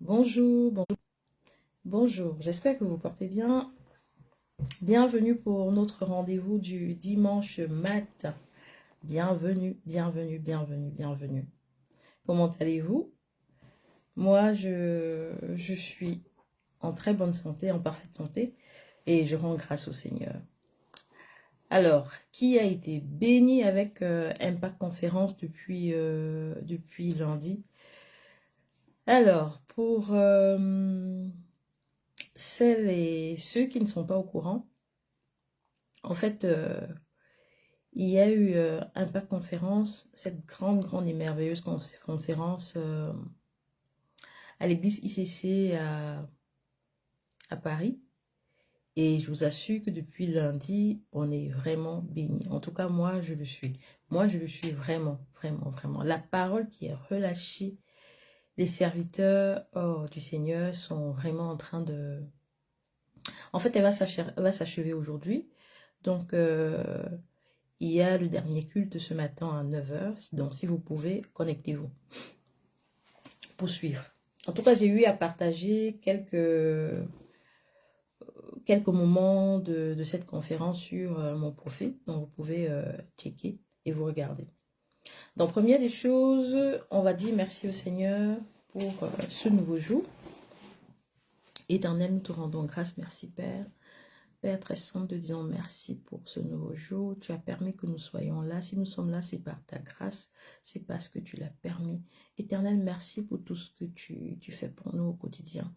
Bonjour, bonjour, bonjour. J'espère que vous portez bien. Bienvenue pour notre rendez-vous du dimanche matin. Bienvenue, bienvenue, bienvenue, bienvenue. Comment allez-vous? Moi, je suis en très bonne santé, en parfaite santé, et je rends grâce au Seigneur. Alors, qui a été béni avec Impact Conférence depuis lundi? Alors, pour celles et ceux qui ne sont pas au courant, en fait, il y a eu Impact Conférence, cette grande et merveilleuse conférence à l'église ICC à Paris. Et je vous assure que depuis lundi, on est vraiment béni. En tout cas, moi, je le suis. Moi, je le suis vraiment, vraiment, vraiment. La parole qui est relâchée, les serviteurs du Seigneur sont vraiment en train de... En fait, elle va s'achever aujourd'hui. Donc, il y a le dernier culte ce matin à 9 heures. Donc, si vous pouvez, connectez-vous pour suivre. En tout cas, j'ai eu à partager quelques moments de cette conférence sur mon profil. Donc, vous pouvez checker et vous regarder. Donc, première des choses, on va dire merci au Seigneur pour ce nouveau jour. Éternel, nous te rendons grâce. Merci, Père. Père très saint, te disons merci pour ce nouveau jour. Tu as permis que nous soyons là. Si nous sommes là, c'est par ta grâce. C'est parce que tu l'as permis. Éternel, merci pour tout ce que tu fais pour nous au quotidien.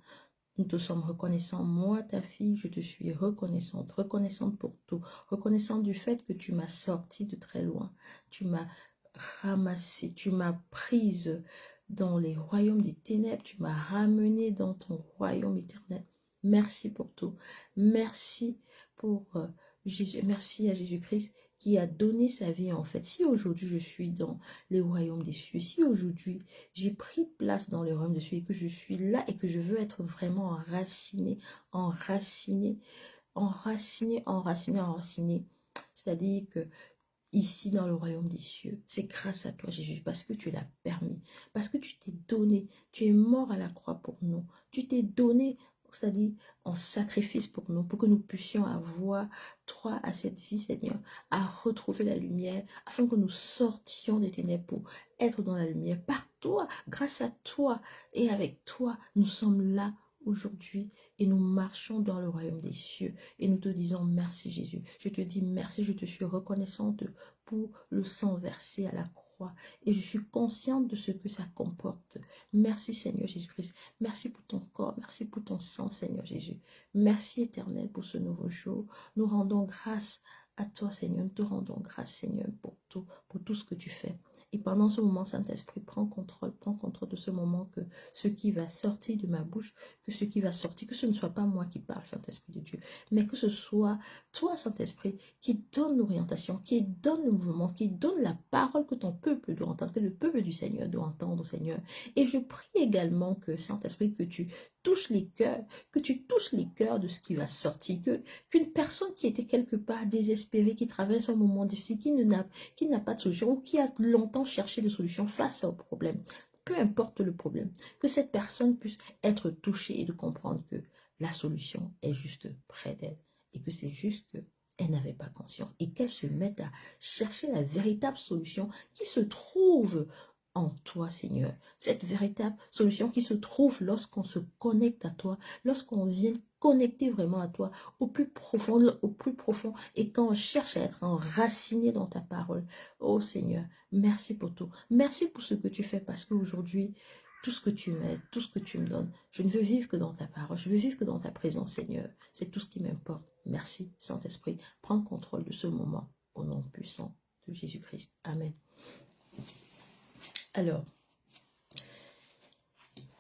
Nous te sommes reconnaissants. Moi, ta fille, je te suis reconnaissante. Reconnaissante pour tout. Reconnaissante du fait que tu m'as sorti de très loin. Tu m'as ramassé. Tu m'as prise dans les royaumes des ténèbres. Tu m'as ramenée dans ton royaume éternel. Merci pour tout. Merci pour Jésus. Merci à Jésus-Christ qui a donné sa vie en fait. Si aujourd'hui je suis dans les royaumes des cieux, si aujourd'hui j'ai pris place dans les royaumes des cieux et que je suis là et que je veux être vraiment enraciné, enraciné, enraciné, enraciné, enraciné, c'est-à-dire que ici dans le royaume des cieux, c'est grâce à toi Jésus, parce que tu l'as permis, parce que tu t'es donné, tu es mort à la croix pour nous, tu t'es donné, c'est-à-dire en sacrifice pour nous, pour que nous puissions avoir droit à cette vie Seigneur, à retrouver la lumière, afin que nous sortions des ténèbres pour être dans la lumière, par toi, grâce à toi et avec toi, nous sommes là aujourd'hui et nous marchons dans le royaume des cieux et nous te disons merci Jésus. Je te dis merci, je te suis reconnaissante pour le sang versé à la croix et je suis consciente de ce que ça comporte. Merci Seigneur Jésus-Christ. Merci pour ton corps, merci pour ton sang Seigneur Jésus. Merci Éternel pour ce nouveau jour. Nous rendons grâce à toi Seigneur, nous te rendons grâce Seigneur pour tout ce que tu fais. Et pendant ce moment, Saint-Esprit, prends contrôle de ce moment, que ce qui va sortir de ma bouche, que ce qui va sortir, que ce ne soit pas moi qui parle, Saint-Esprit de Dieu, mais que ce soit toi, Saint-Esprit, qui donne l'orientation, qui donne le mouvement, qui donne la parole que ton peuple doit entendre, que le peuple du Seigneur doit entendre, Seigneur. Et je prie également que, Saint-Esprit, que tu touches les cœurs, que tu touches les cœurs de ce qui va sortir, qu'une personne qui était quelque part désespérée, qui traverse un moment difficile, qui n'a pas de solution ou qui a longtemps cherché des solutions face au problème, peu importe le problème, que cette personne puisse être touchée et de comprendre que la solution est juste près d'elle et que c'est juste qu'elle n'avait pas conscience et qu'elle se mette à chercher la véritable solution qui se trouve en toi, Seigneur. Cette véritable solution qui se trouve lorsqu'on se connecte à toi, lorsqu'on vient connecter vraiment à toi au plus profond et quand on cherche à être enraciné dans ta parole. Oh Seigneur, merci pour tout. Merci pour ce que tu fais parce qu'aujourd'hui, tout ce que tu m'aides, tout ce que tu me donnes, je ne veux vivre que dans ta parole, je veux vivre que dans ta présence, Seigneur. C'est tout ce qui m'importe. Merci, Saint-Esprit. Prends contrôle de ce moment au nom puissant de Jésus-Christ. Amen. Alors,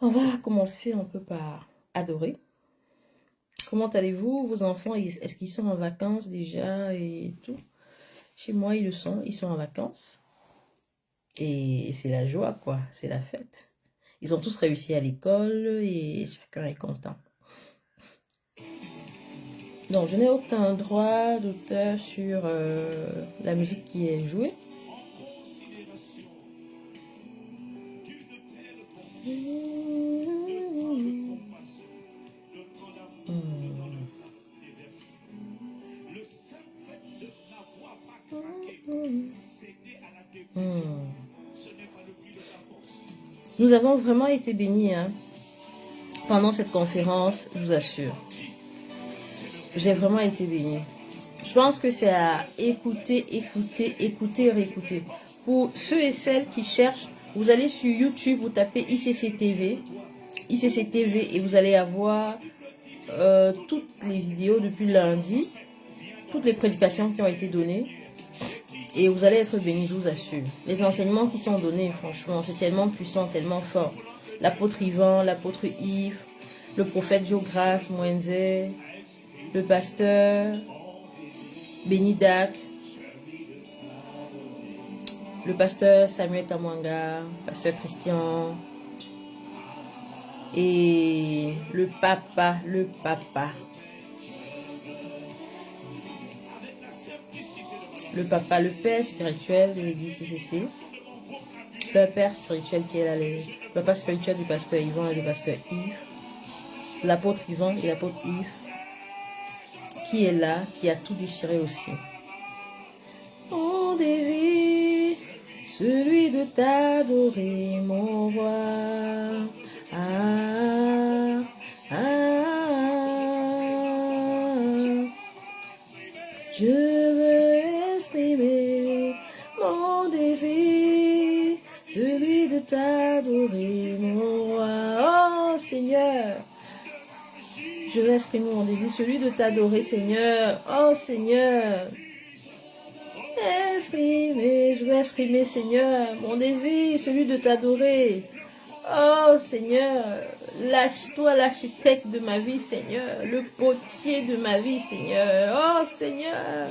on va commencer un peu par adorer. Comment allez-vous, vos enfants? Est-ce qu'ils sont en vacances déjà et tout? Chez moi, ils sont en vacances. Et c'est la joie, quoi. C'est la fête. Ils ont tous réussi à l'école et chacun est content. Donc, je n'ai aucun droit d'auteur sur la musique qui est jouée. Nous avons vraiment été bénis hein, pendant cette conférence, je vous assure. J'ai vraiment été bénie. Je pense que c'est à écouter, réécouter. Pour ceux et celles qui cherchent, vous allez sur YouTube, vous tapez ICC TV et vous allez avoir toutes les vidéos depuis lundi, toutes les prédications qui ont été données. Et vous allez être bénis, je vous assure. Les enseignements qui sont donnés, franchement, c'est tellement puissant, tellement fort. L'apôtre Yvan, l'apôtre Yves, le prophète Jogras, Mwenze, le pasteur Benidak, le pasteur Samuel Kamwanga, pasteur Christian, et le papa, le père spirituel de l'église ICC, le père spirituel qui est là, le papa spirituel du pasteur Yvan et du pasteur Yves, l'apôtre Yvan et l'apôtre Yves, qui est là, qui a tout déchiré aussi. Mon désir, celui de t'adorer, mon roi. Ah, ah, je veux exprimer mon désir, celui de t'adorer, mon roi. Oh Seigneur, je veux exprimer mon désir, celui de t'adorer, Seigneur. Oh Seigneur, je veux exprimer, Seigneur, mon désir, celui de t'adorer. Oh Seigneur, lâche-toi l'architecte de ma vie, Seigneur, le potier de ma vie, Seigneur. Oh Seigneur,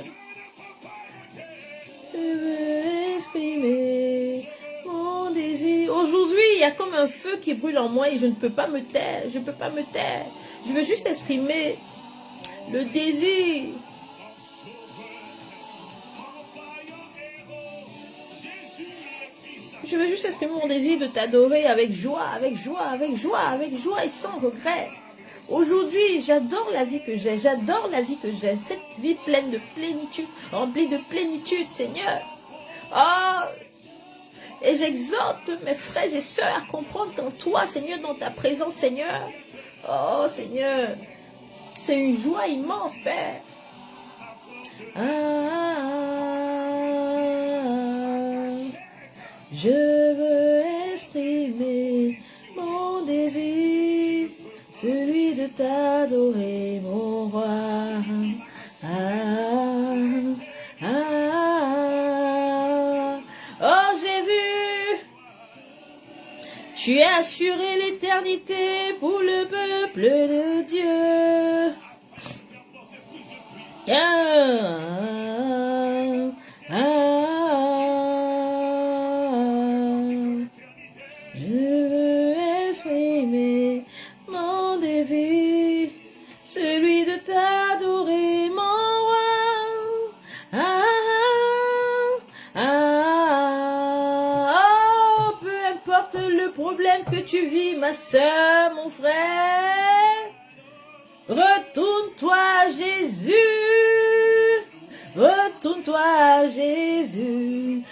je veux exprimer mon désir. Aujourd'hui, il y a comme un feu qui brûle en moi et je ne peux pas me taire. Je ne peux pas me taire. Je veux juste exprimer le désir. Je veux juste exprimer mon désir de t'adorer avec joie et sans regret. Aujourd'hui, j'adore la vie que j'ai, cette vie pleine de plénitude, remplie de plénitude, Seigneur. Oh, et j'exhorte mes frères et sœurs à comprendre qu'en toi, Seigneur, dans ta présence, Seigneur, oh Seigneur, c'est une joie immense, Père. Je veux exprimer mon désir, celui de t'adorer, mon roi. Oh Jésus, tu as assuré l'éternité pour le peuple de Dieu. Je veux exprimer mon désir, celui de t'adorer, mon roi. Oh, peu importe le problème que tu vis, ma soeur, mon frère, retourne-toi, Jésus. Retourne-toi, Jésus.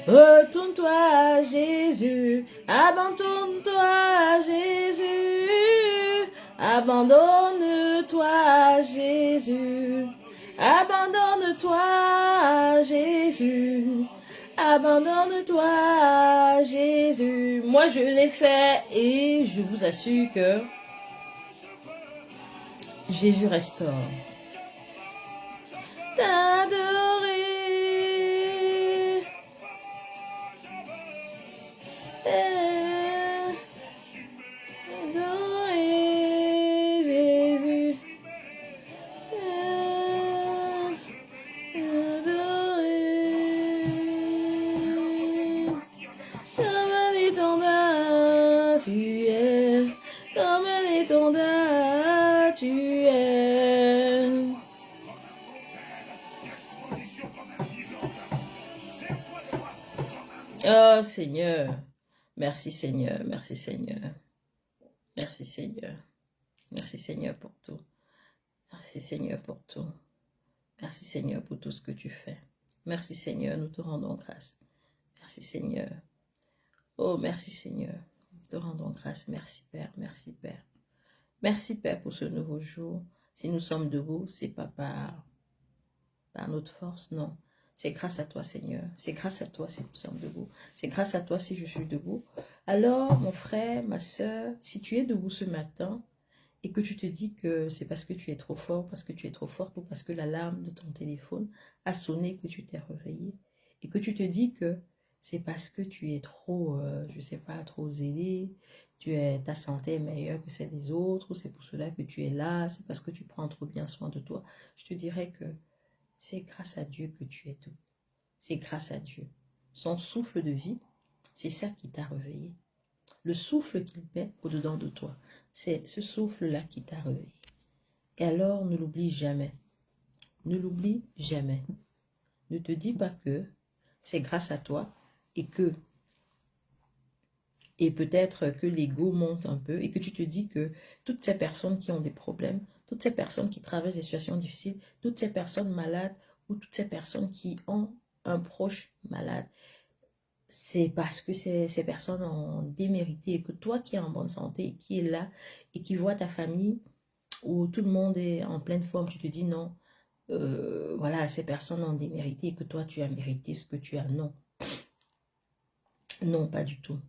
Retourne-toi, Jésus. Abandonne-toi, Jésus. Abandonne-toi, Jésus. Abandonne-toi, Jésus. Abandonne-toi, Jésus. Moi, je l'ai fait et je vous assure que Jésus restaure. T'adorer. Adorer Jésus. Adorer. Comme un étendard tu es. Comme un étendard tu es. Oh Seigneur, merci Seigneur, merci Seigneur, merci Seigneur, merci Seigneur pour tout, merci Seigneur pour tout, merci Seigneur pour tout ce que tu fais, merci Seigneur, nous te rendons grâce, merci Seigneur, Oh, merci Seigneur. Te rendons grâce. Merci Père, merci Père. Merci Père pour ce nouveau jour. Si nous sommes debout, c'est pas par notre force, non. C'est grâce à toi Seigneur. C'est grâce à toi si nous sommes debout. C'est grâce à toi si je suis debout. Alors mon frère, ma soeur, si tu es debout ce matin, et que tu te dis que c'est parce que tu es trop fort, parce que tu es trop forte ou parce que l'alarme de ton téléphone a sonné que tu t'es réveillé et que tu te dis que c'est parce que tu es trop, je sais pas, trop zélé, ta santé est meilleure que celle des autres, ou c'est pour cela que tu es là, c'est parce que tu prends trop bien soin de toi. Je te dirais que c'est grâce à Dieu que tu es tout. C'est grâce à Dieu. Son souffle de vie, c'est ça qui t'a réveillé. Le souffle qu'il met au-dedans de toi, c'est ce souffle-là qui t'a réveillé. Et alors, ne l'oublie jamais. Ne l'oublie jamais. Ne te dis pas que c'est grâce à toi et peut-être que l'ego monte un peu et que tu te dis que toutes ces personnes qui ont des problèmes, toutes ces personnes qui traversent des situations difficiles, toutes ces personnes malades ou toutes ces personnes qui ont un proche malade, c'est parce que ces personnes ont démérité et que toi qui es en bonne santé, qui es là et qui vois ta famille où tout le monde est en pleine forme, tu te dis non, voilà, ces personnes ont démérité et que toi tu as mérité ce que tu as. Non, non, pas du tout,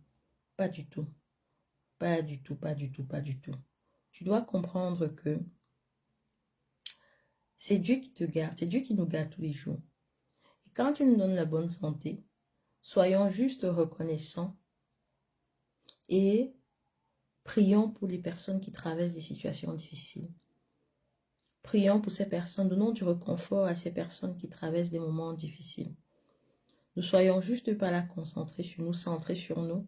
pas du tout, pas du tout, pas du tout, pas du tout. Tu dois comprendre que c'est Dieu qui te garde, c'est Dieu qui nous garde tous les jours. Et quand tu nous donnes la bonne santé, soyons juste reconnaissants et prions pour les personnes qui traversent des situations difficiles. Prions pour ces personnes, donnons du réconfort à ces personnes qui traversent des moments difficiles. Ne soyons juste pas là concentrés sur nous, centrés sur nous.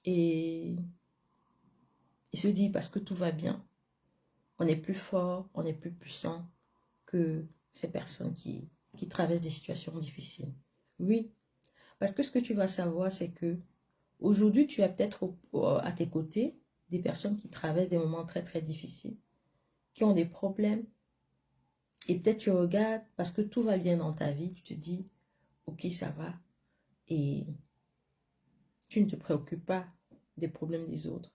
Et se dit parce que tout va bien, on est plus fort, on est plus puissant que ces personnes qui traversent des situations difficiles. Oui, parce que ce que tu vas savoir, c'est que aujourd'hui, tu as peut-être à tes côtés des personnes qui traversent des moments très très difficiles, qui ont des problèmes. Et peut-être tu regardes parce que tout va bien dans ta vie, tu te dis, ok, ça va. Et tu ne te préoccupes pas des problèmes des autres.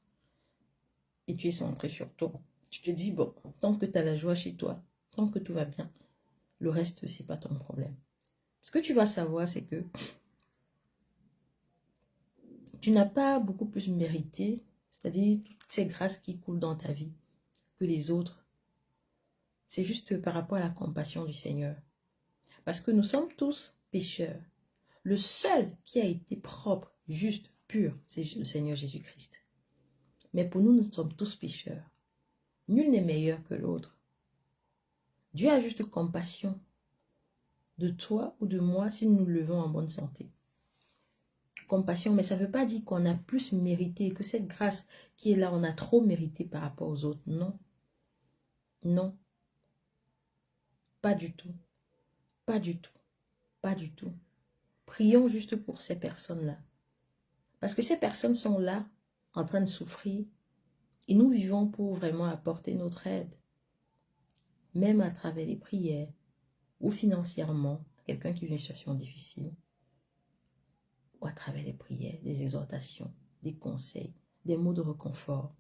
Et tu es centré sur toi. Tu te dis, bon, tant que tu as la joie chez toi, tant que tout va bien, le reste, c'est pas ton problème. Ce que tu vas savoir, c'est que tu n'as pas beaucoup plus mérité, c'est-à-dire toutes ces grâces qui coulent dans ta vie, que les autres. C'est juste par rapport à la compassion du Seigneur. Parce que nous sommes tous pécheurs. Le seul qui a été propre, juste, pur, c'est le Seigneur Jésus-Christ. Mais pour nous, nous sommes tous pécheurs. Nul n'est meilleur que l'autre. Dieu a juste compassion de toi ou de moi si nous nous levons en bonne santé. Compassion, mais ça ne veut pas dire qu'on a plus mérité, que cette grâce qui est là, on a trop mérité par rapport aux autres. Non, non, pas du tout, pas du tout, pas du tout. Prions juste pour ces personnes-là. Parce que ces personnes sont là, en train de souffrir, et nous vivons pour vraiment apporter notre aide, même à travers les prières, ou financièrement, quelqu'un qui vit une situation difficile, ou à travers les prières, des exhortations, des conseils, des mots de réconfort,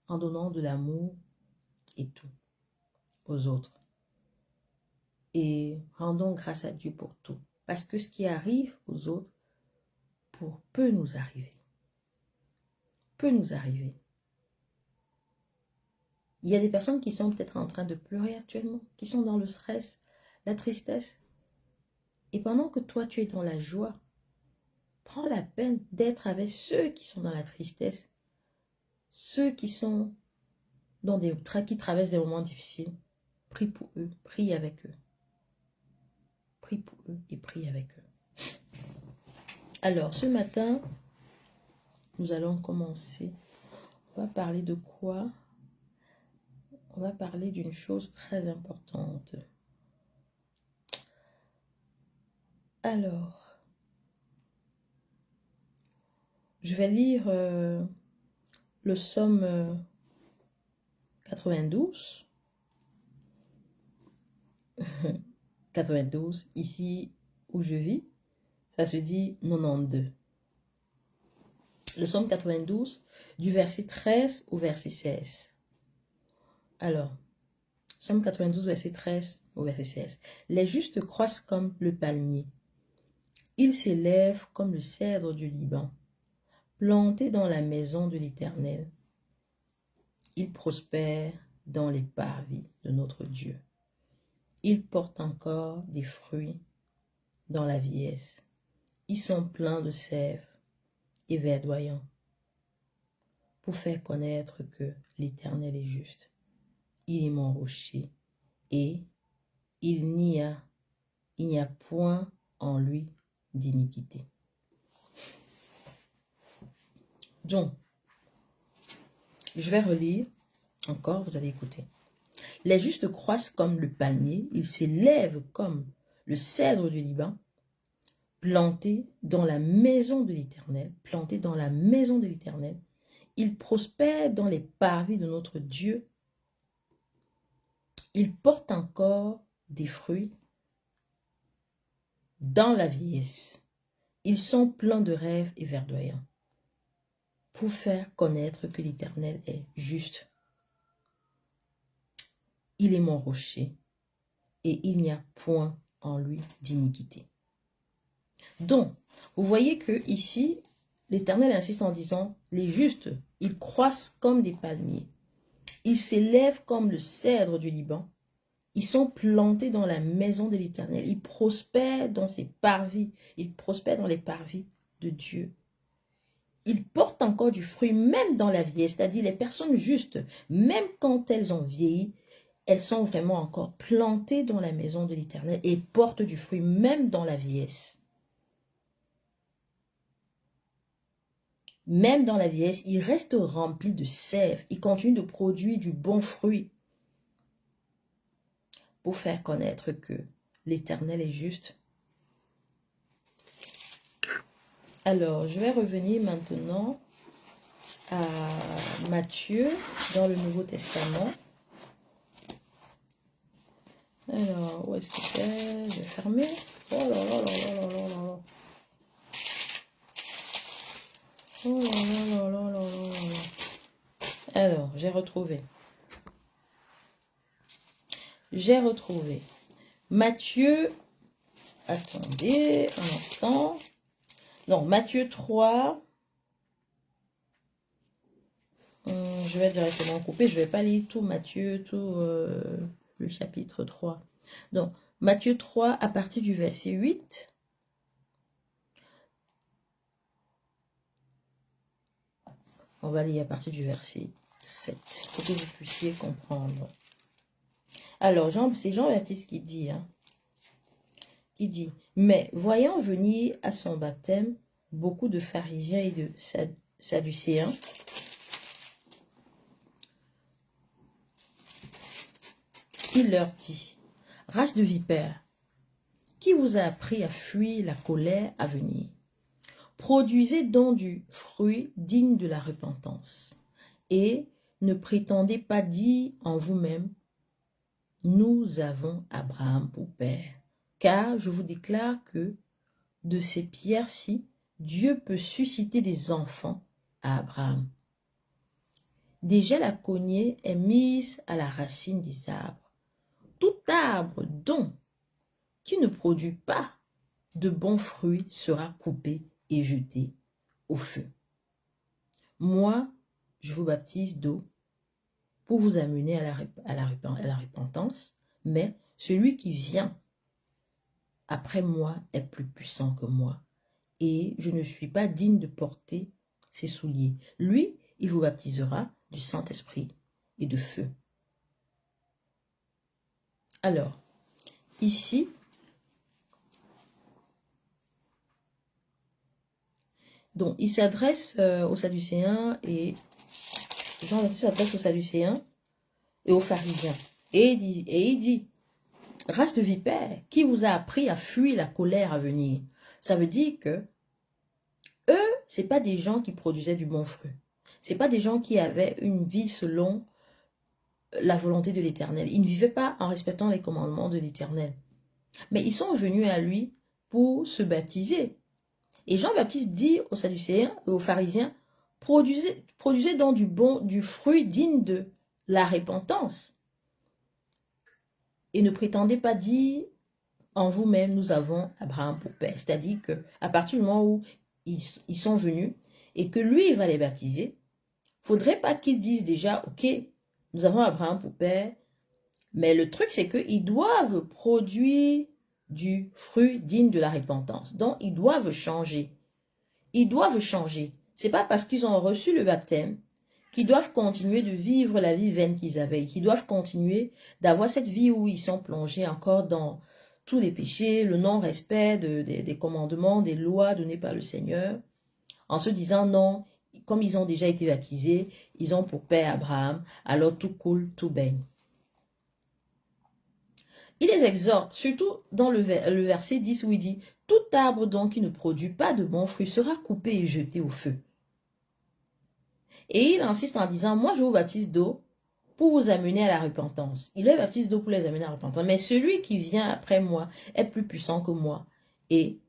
en donnant de l'amour et tout aux autres. Et rendons grâce à Dieu pour tout. Parce que ce qui arrive aux autres peut nous arriver. Peut nous arriver. Il y a des personnes qui sont peut-être en train de pleurer actuellement, qui sont dans le stress, la tristesse. Et pendant que toi, tu es dans la joie, prends la peine d'être avec ceux qui sont dans la tristesse, ceux qui sont qui traversent des moments difficiles. Prie pour eux, prie avec eux. Prie pour eux et prie avec eux. Alors, ce matin, nous allons commencer. On va parler de quoi? On va parler d'une chose très importante. Alors, je vais lire le psaume 92. 92, ici où je vis, ça se dit 92. Le psaume 92, du verset 13 au verset 16. Alors, psaume 92, verset 13 au verset 16. Les justes croissent comme le palmier. Ils s'élèvent comme le cèdre du Liban, plantés dans la maison de l'Éternel. Ils prospèrent dans les parvis de notre Dieu. Ils portent encore des fruits dans la vieillesse. Ils sont pleins de sève et verdoyants pour faire connaître que l'Éternel est juste. Il est mon rocher et il n'y a point en lui d'iniquité. Donc, je vais relire encore, vous allez écouter. Les justes croissent comme le palmier, ils s'élèvent comme le cèdre du Liban, plantés dans la maison de l'Éternel, Ils prospèrent dans les parvis de notre Dieu. Ils portent encore des fruits dans la vieillesse. Ils sont pleins de rêves et verdoyants pour faire connaître que l'Éternel est juste. Il est mon rocher et il n'y a point en lui d'iniquité. Donc, vous voyez que ici, l'Éternel insiste en disant, les justes, ils croissent comme des palmiers. Ils s'élèvent comme le cèdre du Liban. Ils sont plantés dans la maison de l'Éternel. Ils prospèrent dans ses parvis. Ils prospèrent dans les parvis de Dieu. Ils portent encore du fruit même dans la vieillesse. C'est-à-dire les personnes justes, même quand elles ont vieilli, elles sont vraiment encore plantées dans la maison de l'Éternel et portent du fruit même dans la vieillesse. Même dans la vieillesse, ils restent remplis de sève. Ils continuent de produire du bon fruit pour faire connaître que l'Éternel est juste. Alors, je vais revenir maintenant à Matthieu dans le Nouveau Testament. Alors, où est-ce que c'est? Je vais fermer. Oh là là là là là là là. Oh là là là là là là. Alors, j'ai retrouvé. Matthieu, attendez un instant. Non, Matthieu 3. Je vais directement couper. Je ne vais pas lire tout Matthieu, tout le chapitre 3. Donc, Matthieu 3 à partir du verset 8. On va lire à partir du verset 7 pour que vous puissiez comprendre. Alors, c'est Jean-Baptiste qui dit, mais voyant venir à son baptême beaucoup de pharisiens et de sadducéens, il leur dit, race de vipères, qui vous a appris à fuir la colère à venir? Produisez donc du fruit digne de la repentance, et ne prétendez pas dire en vous-même, nous avons Abraham pour père, car je vous déclare que de ces pierres-ci, Dieu peut susciter des enfants à Abraham. Déjà la cognée est mise à la racine des arbres. Tout arbre donc qui ne produit pas de bons fruits sera coupé et jeté au feu. Moi, je vous baptise d'eau pour vous amener à la repentance, mais celui qui vient après moi est plus puissant que moi, et je ne suis pas digne de porter ses souliers. Lui, il vous baptisera du Saint-Esprit et de feu. Alors, ici, donc il s'adresse aux Sadducéens et Jean-Baptiste s'adresse aux Sadducéens et aux pharisiens. Et il dit, race de vipères, qui vous a appris à fuir la colère à venir? Ça veut dire que eux, c'est pas des gens qui produisaient du bon fruit. C'est pas des gens qui avaient une vie selon la volonté de l'Éternel. Ils ne vivaient pas en respectant les commandements de l'Éternel. Mais ils sont venus à lui pour se baptiser. Et Jean-Baptiste dit aux Sadducéens et aux pharisiens, produisez donc du fruit digne de la repentance. Et ne prétendez pas dire en vous-même, nous avons Abraham pour père. C'est-à-dire qu'à partir du moment où ils sont venus et que lui, il va les baptiser, faudrait pas qu'ils disent déjà, ok, nous avons Abraham pour père, mais le truc, c'est qu'ils doivent produire du fruit digne de la repentance. Donc, ils doivent changer. Ils doivent changer. C'est pas parce qu'ils ont reçu le baptême qu'ils doivent continuer de vivre la vie vaine qu'ils avaient, qu'ils doivent continuer d'avoir cette vie où ils sont plongés encore dans tous les péchés, le non-respect des commandements, des lois données par le Seigneur, en se disant non, comme ils ont déjà été baptisés, ils ont pour père Abraham, alors tout coule, tout baigne. Il les exhorte, surtout dans le verset 10 où il dit « Tout arbre donc qui ne produit pas de bons fruits sera coupé et jeté au feu. » Et il insiste en disant « Moi je vous baptise d'eau pour vous amener à la repentance. » Il les baptise d'eau pour les amener à la repentance. Mais celui qui vient après moi est plus puissant que moi. Et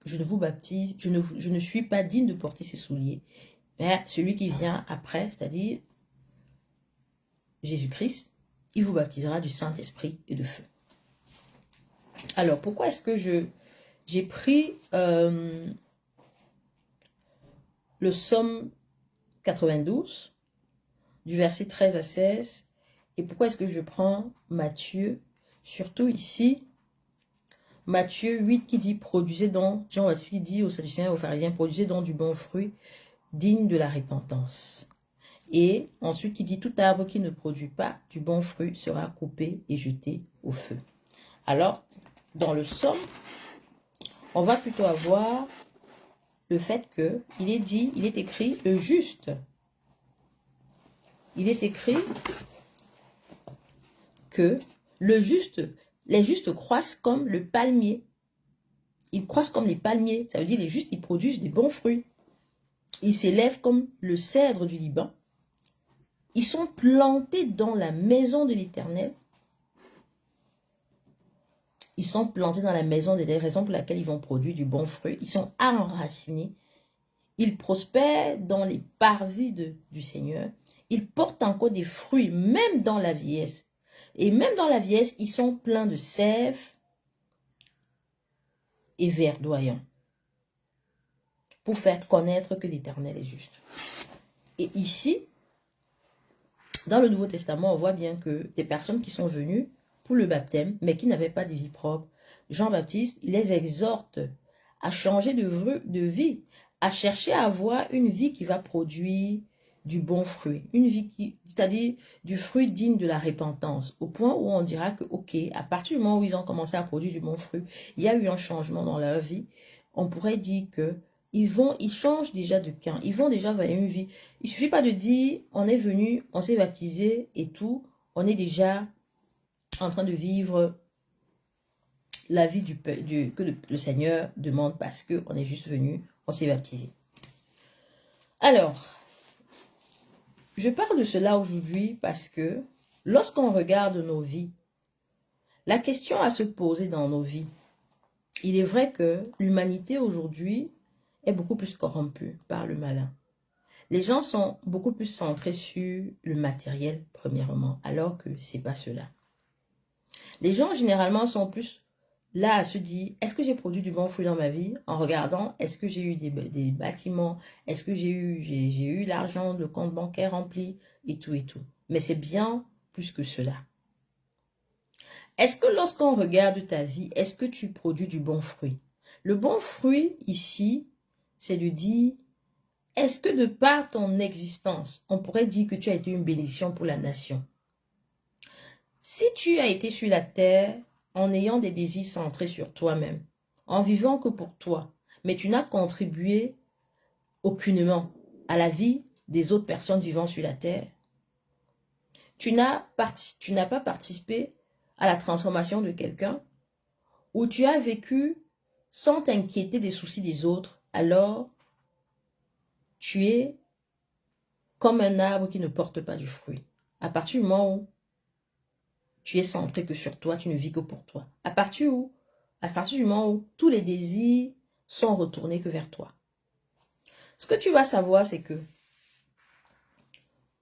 je ne vous baptise, je ne suis pas digne de porter ses souliers. Mais celui qui vient après, c'est-à-dire Jésus-Christ, il vous baptisera du Saint-Esprit et de feu. Alors, pourquoi est-ce que j'ai pris le psaume 92, du verset 13 à 16, et pourquoi est-ce que je prends Matthieu, surtout ici, Matthieu 8 qui dit « Produisez donc », Jean-Baptiste qui dit aux Sadducéens et aux pharisiens « Produisez donc du bon fruit digne de la repentance ». Et ensuite qui dit « Tout arbre qui ne produit pas du bon fruit sera coupé et jeté au feu ». Alors, dans le psaume, on va plutôt avoir le fait que il est écrit le juste. Il est écrit que les justes croissent comme le palmier. Ils croissent comme les palmiers. Ça veut dire les justes, ils produisent des bons fruits. Ils s'élèvent comme le cèdre du Liban. Ils sont plantés dans la maison de l'Éternel. Ils sont plantés dans la maison de l'Éternel, raison pour laquelle ils vont produire du bon fruit. Ils sont enracinés. Ils prospèrent dans les parvis du Seigneur. Ils portent encore des fruits, même dans la vieillesse. Et même dans la vieillesse, ils sont pleins de sève et verdoyants pour faire connaître que l'Éternel est juste. Et ici, dans le Nouveau Testament, on voit bien que des personnes qui sont venues pour le baptême, mais qui n'avaient pas de vie propre, Jean-Baptiste, il les exhorte à changer de vie, à chercher à avoir une vie qui va produire du bon fruit, une vie c'est-à-dire du fruit digne de la repentance, au point où on dira que, ok, à partir du moment où ils ont commencé à produire du bon fruit, il y a eu un changement dans leur vie, on pourrait dire que ils changent déjà de camp, ils vont déjà vers une vie. Il suffit pas de dire, on est venu, on s'est baptisé et tout, on est déjà en train de vivre la vie que le Seigneur demande parce qu'on est juste venu, on s'est baptisé. Alors, je parle de cela aujourd'hui parce que lorsqu'on regarde nos vies, la question à se poser dans nos vies, il est vrai que l'humanité aujourd'hui est beaucoup plus corrompue par le malin. Les gens sont beaucoup plus centrés sur le matériel, premièrement, alors que ce n'est pas cela. Les gens, généralement, sont plus là à se dire, est-ce que j'ai produit du bon fruit dans ma vie? En regardant, est-ce que j'ai eu des bâtiments? Est-ce que j'ai eu l'argent, le compte bancaire rempli? Et tout et tout. Mais c'est bien plus que cela. Est-ce que lorsqu'on regarde ta vie, est-ce que tu produis du bon fruit? Le bon fruit, ici, c'est de dire, est-ce que de par ton existence, on pourrait dire que tu as été une bénédiction pour la nation? Si tu as été sur la terre en ayant des désirs centrés sur toi-même, en vivant que pour toi, mais tu n'as contribué aucunement à la vie des autres personnes vivant sur la terre, tu n'as pas participé à la transformation de quelqu'un, ou tu as vécu sans t'inquiéter des soucis des autres, alors tu es comme un arbre qui ne porte pas du fruit. À partir du moment où tu es centré que sur toi, tu ne vis que pour toi. À partir du moment où tous les désirs sont retournés que vers toi. Ce que tu vas savoir, c'est que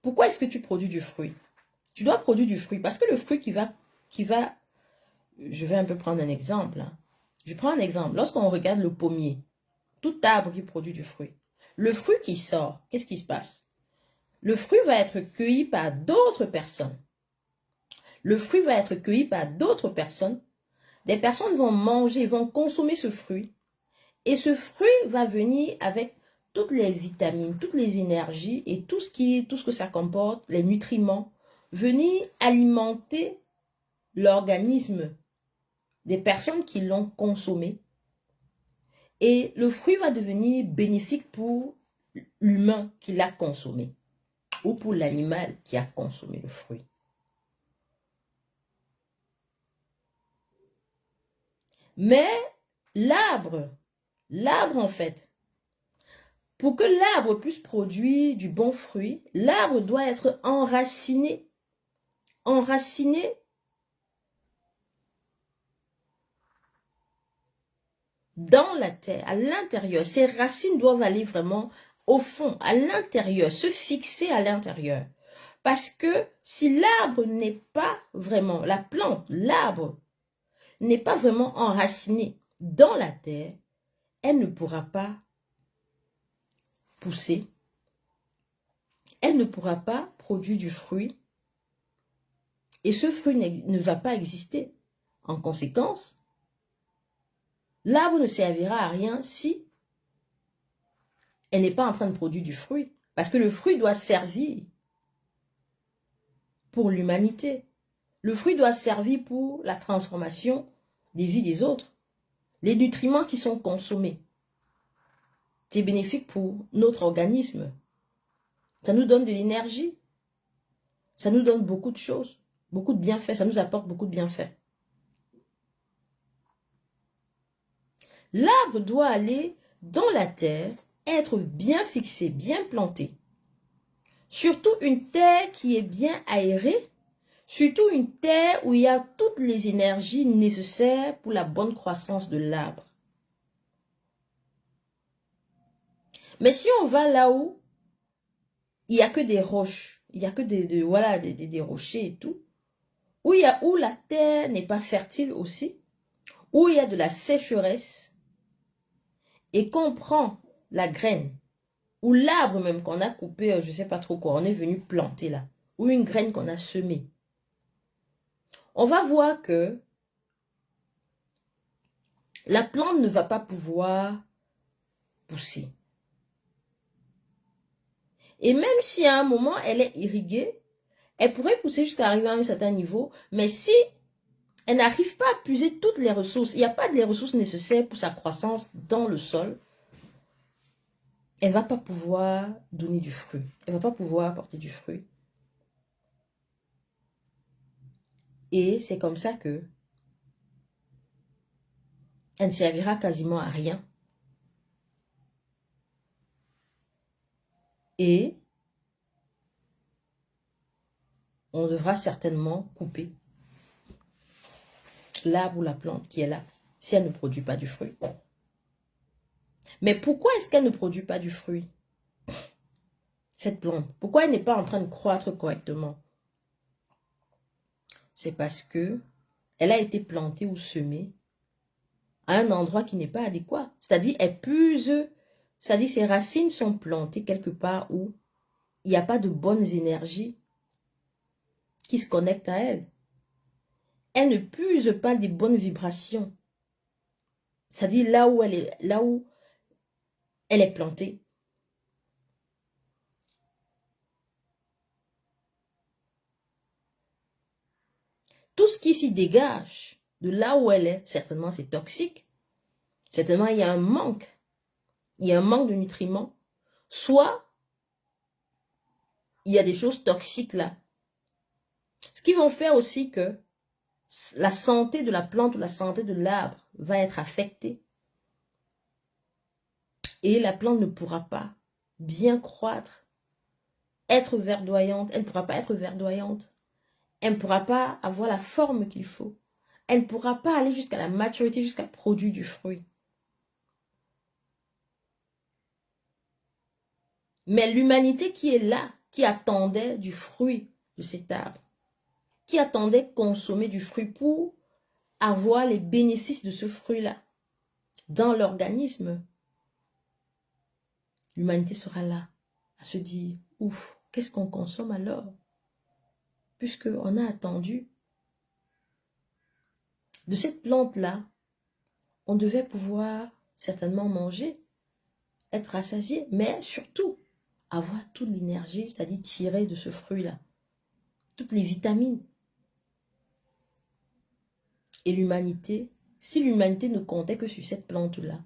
pourquoi est-ce que tu produis du fruit? Tu dois produire du fruit parce que le fruit je vais un peu prendre un exemple. Hein. Je prends un exemple. Lorsqu'on regarde le pommier, tout arbre qui produit du fruit, le fruit qui sort, qu'est-ce qui se passe? Le fruit va être cueilli par d'autres personnes. Le fruit va être cueilli par d'autres personnes. Des personnes vont manger, vont consommer ce fruit. Et ce fruit va venir avec toutes les vitamines, toutes les énergies et tout ce que ça comporte, les nutriments, venir alimenter l'organisme des personnes qui l'ont consommé. Et le fruit va devenir bénéfique pour l'humain qui l'a consommé ou pour l'animal qui a consommé le fruit. Mais l'arbre en fait, pour que l'arbre puisse produire du bon fruit, l'arbre doit être enraciné. Enraciné dans la terre, à l'intérieur. Ses racines doivent aller vraiment au fond, à l'intérieur, se fixer à l'intérieur. Parce que si l'arbre n'est pas vraiment, la plante, l'arbre, n'est pas vraiment enracinée dans la terre, elle ne pourra pas pousser, elle ne pourra pas produire du fruit, et ce fruit ne va pas exister. En conséquence, l'arbre ne servira à rien si elle n'est pas en train de produire du fruit. Parce que le fruit doit servir pour l'humanité. Le fruit doit servir pour la transformation des vies des autres. Les nutriments qui sont consommés, c'est bénéfique pour notre organisme. Ça nous donne de l'énergie. Ça nous donne beaucoup de choses, beaucoup de bienfaits. Ça nous apporte beaucoup de bienfaits. L'arbre doit aller dans la terre, être bien fixé, bien planté. Surtout une terre qui est bien aérée, surtout une terre où il y a toutes les énergies nécessaires pour la bonne croissance de l'arbre. Mais si on va là où il n'y a que des roches, il n'y a que des rochers et tout, où la terre n'est pas fertile aussi, où il y a de la sécheresse, et qu'on prend la graine, ou l'arbre même qu'on a coupé, je ne sais pas trop quoi, on est venu planter là, ou une graine qu'on a semée, on va voir que la plante ne va pas pouvoir pousser. Et même si à un moment elle est irriguée, elle pourrait pousser jusqu'à arriver à un certain niveau, mais si elle n'arrive pas à puiser toutes les ressources, il n'y a pas les ressources nécessaires pour sa croissance dans le sol, elle ne va pas pouvoir donner du fruit. Elle ne va pas pouvoir apporter du fruit. Et c'est comme ça que elle ne servira quasiment à rien. Et on devra certainement couper l'arbre ou la plante qui est là, si elle ne produit pas du fruit. Mais pourquoi est-ce qu'elle ne produit pas du fruit, cette plante? Pourquoi elle n'est pas en train de croître correctement? C'est parce que elle a été plantée ou semée à un endroit qui n'est pas adéquat. C'est-à-dire, elle puise, c'est-à-dire ses racines sont plantées quelque part où il n'y a pas de bonnes énergies qui se connectent à elle. Elle ne puise pas des bonnes vibrations. C'est-à-dire là où elle est plantée. Tout ce qui s'y dégage de là où elle est, certainement c'est toxique. Certainement il y a un manque. Il y a un manque de nutriments. Soit il y a des choses toxiques là. Ce qui vont faire aussi que la santé de la plante ou la santé de l'arbre va être affectée. Et la plante ne pourra pas bien croître, être verdoyante. Elle ne pourra pas être verdoyante. Elle ne pourra pas avoir la forme qu'il faut. Elle ne pourra pas aller jusqu'à la maturité, jusqu'à produire du fruit. Mais l'humanité qui est là, qui attendait du fruit de cet arbre, qui attendait consommer du fruit pour avoir les bénéfices de ce fruit-là dans l'organisme, l'humanité sera là à se dire, ouf, qu'est-ce qu'on consomme alors? Puisqu'on a attendu de cette plante-là, on devait pouvoir certainement manger, être rassasié, mais surtout avoir toute l'énergie, c'est-à-dire tirer de ce fruit-là, toutes les vitamines. Et l'humanité, si l'humanité ne comptait que sur cette plante-là,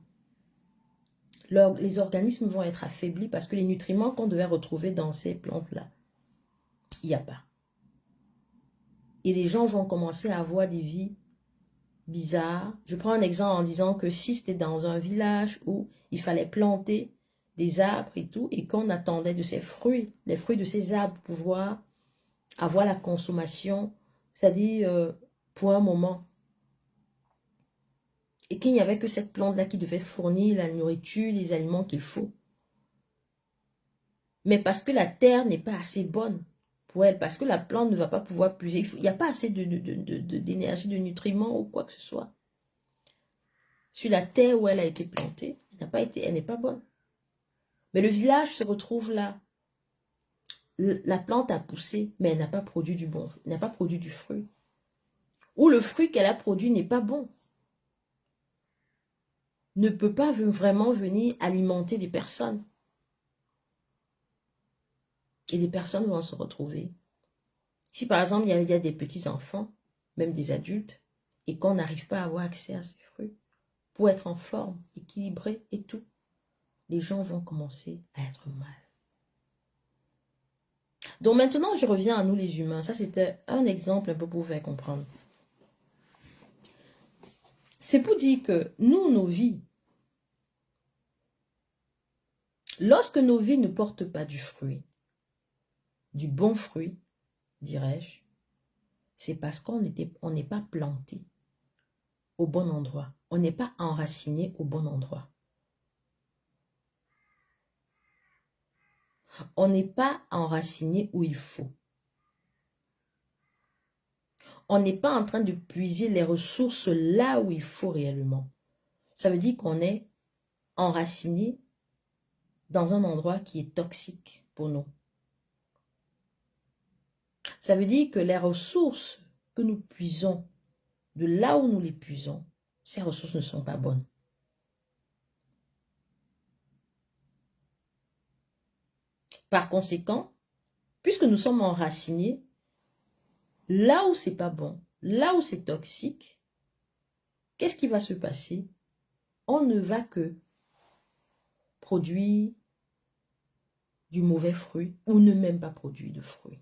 les organismes vont être affaiblis parce que les nutriments qu'on devait retrouver dans ces plantes-là, il n'y a pas. Et les gens vont commencer à avoir des vies bizarres. Je prends un exemple en disant que si c'était dans un village où il fallait planter des arbres et tout, et qu'on attendait de ces fruits, les fruits de ces arbres, pour pouvoir avoir la consommation, c'est-à-dire pour un moment, et qu'il n'y avait que cette plante-là qui devait fournir la nourriture, les aliments qu'il faut. Mais parce que la terre n'est pas assez bonne pour elle, parce que la plante ne va pas pouvoir puiser, il n'y a pas assez d'énergie, de nutriments ou quoi que ce soit. Sur la terre où elle a été plantée, elle n'est pas bonne. Mais le village se retrouve là. La plante a poussé, mais elle n'a pas produit n'a pas produit du fruit. Ou le fruit qu'elle a produit n'est pas bon. Ne peut pas vraiment venir alimenter des personnes. Et les personnes vont se retrouver. Si par exemple, il y a des petits-enfants, même des adultes, et qu'on n'arrive pas à avoir accès à ces fruits, pour être en forme, équilibré et tout, les gens vont commencer à être mal. Donc maintenant, je reviens à nous les humains. Ça, c'était un exemple un peu pour vous faire comprendre. C'est pour dire que nous, nos vies, lorsque nos vies ne portent pas du fruit, du bon fruit, dirais-je, c'est parce qu'on n'est pas planté au bon endroit. On n'est pas enraciné au bon endroit. On n'est pas enraciné où il faut. On n'est pas en train de puiser les ressources là où il faut réellement. Ça veut dire qu'on est enraciné dans un endroit qui est toxique pour nous. Ça veut dire que les ressources que nous puisons, de là où nous les puisons, ces ressources ne sont pas bonnes. Par conséquent, puisque nous sommes enracinés, là où c'est pas bon, là où c'est toxique, qu'est-ce qui va se passer? On ne va que produire du mauvais fruit ou ne même pas produire de fruits.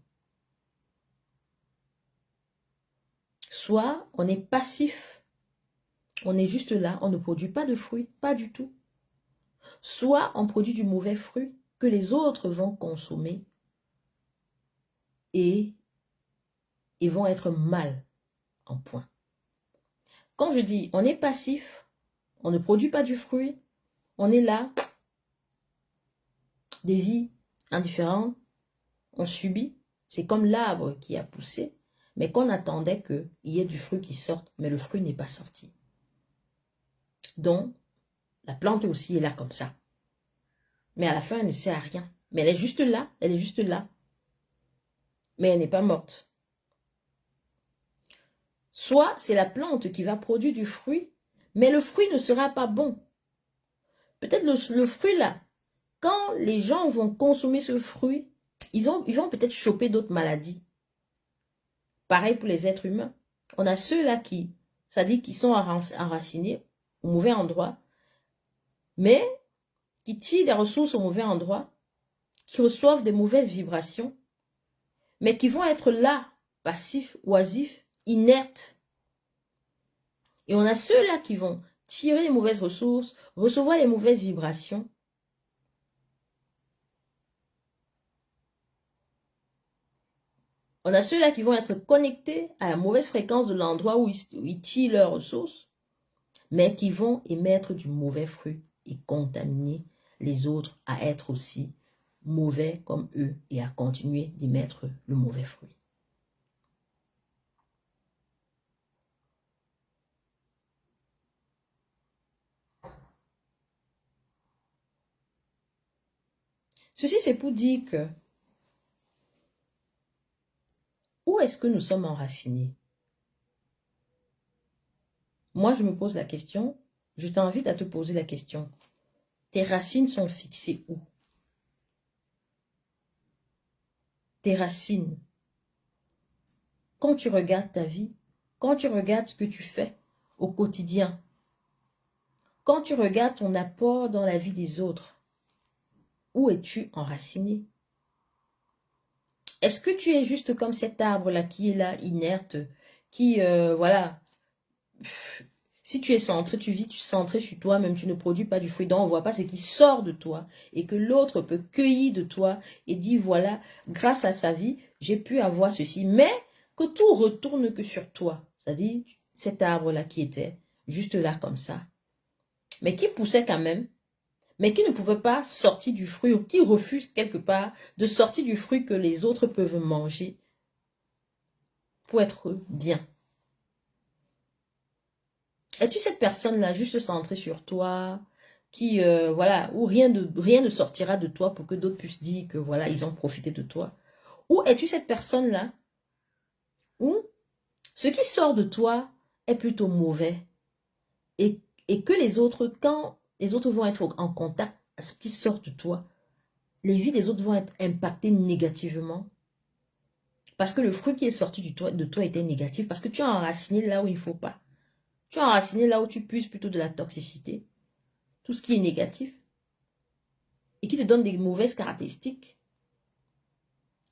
Soit on est passif, on est juste là, on ne produit pas de fruits, pas du tout. Soit on produit du mauvais fruit que les autres vont consommer et vont être mal en point. Quand je dis on est passif, on ne produit pas du fruit, on est là, des vies indifférentes, on subit. C'est comme l'arbre qui a poussé, mais qu'on attendait qu'il y ait du fruit qui sorte, mais le fruit n'est pas sorti. Donc, la plante aussi est là comme ça. Mais à la fin, elle ne sert à rien. Mais elle est juste là, elle est juste là. Mais elle n'est pas morte. Soit c'est la plante qui va produire du fruit, mais le fruit ne sera pas bon. Peut-être le fruit là, quand les gens vont consommer ce fruit, ils vont peut-être choper d'autres maladies. Pareil pour les êtres humains. On a ceux-là c'est-à-dire qui sont enracinés au mauvais endroit, mais qui tirent des ressources au mauvais endroit, qui reçoivent des mauvaises vibrations, mais qui vont être là, passifs, oisifs, inertes. Et on a ceux-là qui vont tirer les mauvaises ressources, recevoir les mauvaises vibrations. On a ceux-là qui vont être connectés à la mauvaise fréquence de l'endroit où ils tirent leurs ressources, mais qui vont émettre du mauvais fruit et contaminer les autres à être aussi mauvais comme eux et à continuer d'émettre le mauvais fruit. Ceci, c'est pour dire que où est-ce que nous sommes enracinés? Moi, je me pose la question, je t'invite à te poser la question. Tes racines sont fixées où? Tes racines. Quand tu regardes ta vie, quand tu regardes ce que tu fais au quotidien, quand tu regardes ton apport dans la vie des autres, où es-tu enraciné? Est-ce que tu es juste comme cet arbre-là qui est là, inerte, qui, voilà, si tu es centré, tu vis centré sur toi-même, tu ne produis pas du fruit, donc on ne voit pas ce qui sort de toi et que l'autre peut cueillir de toi et dire, voilà, grâce à sa vie, j'ai pu avoir ceci, mais que tout retourne que sur toi. C'est-à-dire, cet arbre-là qui était juste là comme ça, mais qui poussait quand même, mais qui ne pouvait pas sortir du fruit, ou qui refuse quelque part de sortir du fruit que les autres peuvent manger pour être bien. Es-tu cette personne-là juste centrée sur toi, qui, voilà, où rien ne sortira de toi pour que d'autres puissent dire que, voilà, ils ont profité de toi? Ou es-tu cette personne-là où ce qui sort de toi est plutôt mauvais et que les autres, quand les autres vont être en contact à ce qui sort de toi, les vies des autres vont être impactées négativement parce que le fruit qui est sorti de toi était négatif, parce que tu as enraciné là où il ne faut pas. Tu as enraciné là où tu puisses plutôt de la toxicité, tout ce qui est négatif, et qui te donne des mauvaises caractéristiques.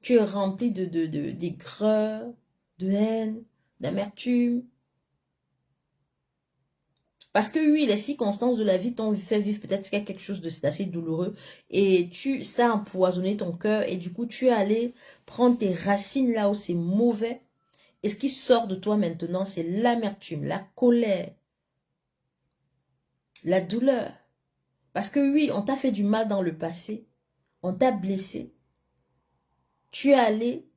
Tu es rempli d'aigreur, de haine, d'amertume. Parce que oui, les circonstances de la vie t'ont fait vivre peut-être qu'il y a quelque chose d'assez douloureux et ça a empoisonné ton cœur et du coup tu es allé prendre tes racines là où c'est mauvais et ce qui sort de toi maintenant c'est l'amertume, la colère, la douleur. Parce que oui, on t'a fait du mal dans le passé, on t'a blessé, tu es allé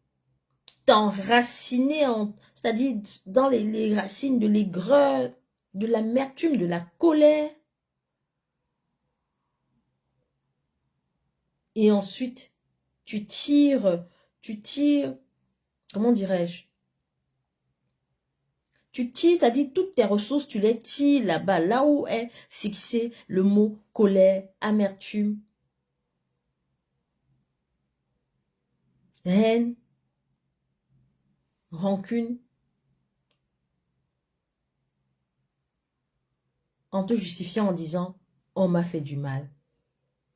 t'enraciner, c'est-à-dire dans les racines de l'aigreur, de l'amertume, de la colère. Et ensuite, tu tires, comment dirais-je? Tu tires, c'est-à-dire toutes tes ressources, tu les tires là-bas, là où est fixé le mot colère, amertume, haine, rancune, en te justifiant en disant, on m'a fait du mal,